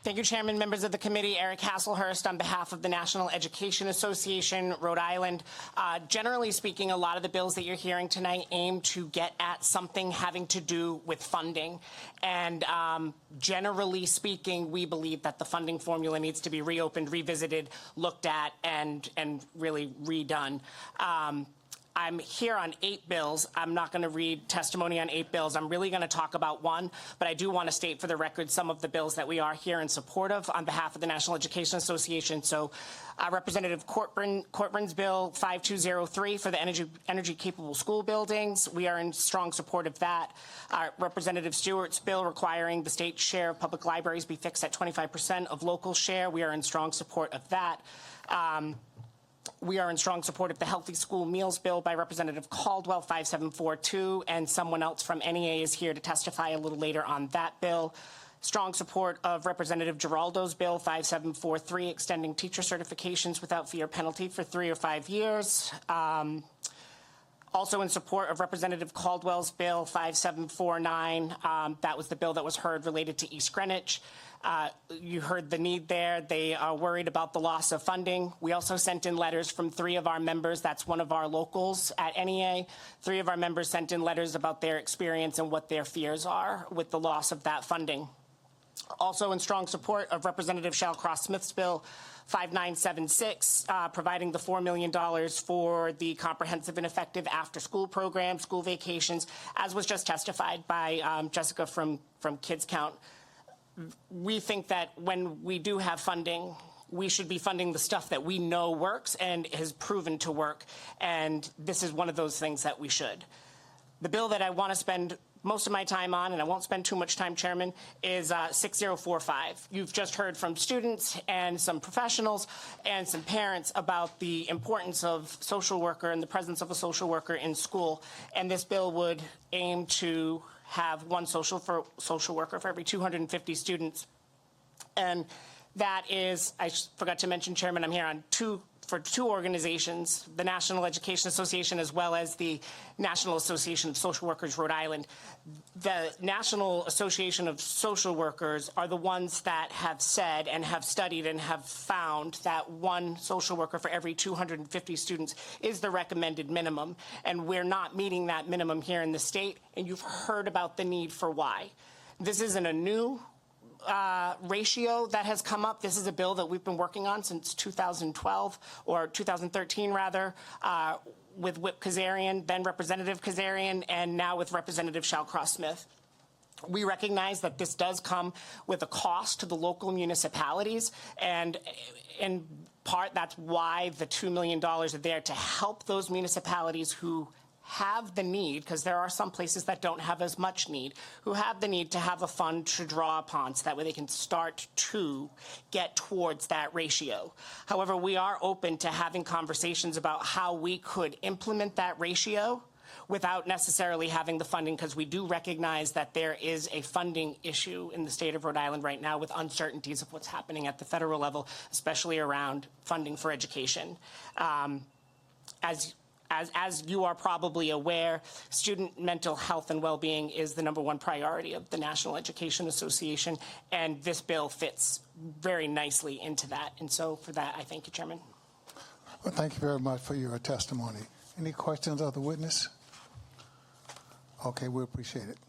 Thank you, Chairman, members of the committee. Erich Haslehurst on behalf of the National Education Association, Rhode Island. Generally speaking, a lot of the bills that you're hearing tonight aim to get at something having to do with funding. And generally speaking, we believe that the funding formula needs to be reopened, revisited, looked at, and really redone. I'm here on 8 bills. I'm not going to read testimony on 8 bills. I'm really going to talk about one, but I do want to state for the record some of the bills that we are here in support of on behalf of the National Education Association. So Representative Corcoran's bill 5203 for the energy capable school buildings. We are in strong support of that. Representative Stewart's bill requiring the state share of public libraries be fixed at 25% of local share. We are in strong support of that. We are in strong support of the Healthy School Meals Bill by Representative Caldwell, 5742, and someone else from NEA is here to testify a little later on that bill. Strong support of Representative Giraldo's bill, 5743, extending teacher certifications without fee or penalty for 3 or 5 years. Also in support of Representative Caldwell's bill, 5749. That was the bill that was heard related to East Greenwich. You heard the need there. They are worried about the loss of funding. We also sent in letters from 3 of our members. That's one of our locals at NEA. 3 of our members sent in letters about their experience and what their fears are with the loss of that funding. Also in strong support of Representative Shallcross-Smith's bill, 5976, providing the $4 million for the comprehensive and effective after-school program, school vacations, as was just testified by Jessica from Kids Count. We think that when we do have funding, we should be funding the stuff that we know works and has proven to work, and this is one of those things that we should. The bill that I want to spend most of my time on, and I won't spend too much time, Chairman, is 6045. You've just heard from students and some professionals and some parents about the importance of social worker and the presence of a social worker in school, and this bill would aim to have one social worker for every 250 students. And that is, I forgot to mention, Chairman, I'm here on for two organizations, the National Education Association as well as the National Association of Social Workers Rhode Island. The National Association of Social Workers are the ones that have said and have studied and have found that one social worker for every 250 students is the recommended minimum, and we're not meeting that minimum here in the state, and you've heard about the need for why. This isn't a new ratio that has come up. This is a bill that we've been working on since 2012, or 2013 rather, with Whip Kazarian, then Representative Kazarian, and now with Representative Shallcross-Smith. We recognize that this does come with a cost to the local municipalities, and in part that's why the $2 million are there, to help those municipalities who have the need, because there are some places that don't have as much need, who have the need to have a fund to draw upon so that way they can start to get towards that ratio. However, we are open to having conversations about how we could implement that ratio without necessarily having the funding, because we do recognize that there is a funding issue in the state of Rhode Island right now with uncertainties of what's happening at the federal level, especially around funding for education. As you are probably aware, student mental health and well-being is the #1 priority of the National Education Association, and this bill fits very nicely into that. And so for that, I thank you, Chairman. Well, thank you very much for your testimony. Any questions of the witness? Okay, we appreciate it.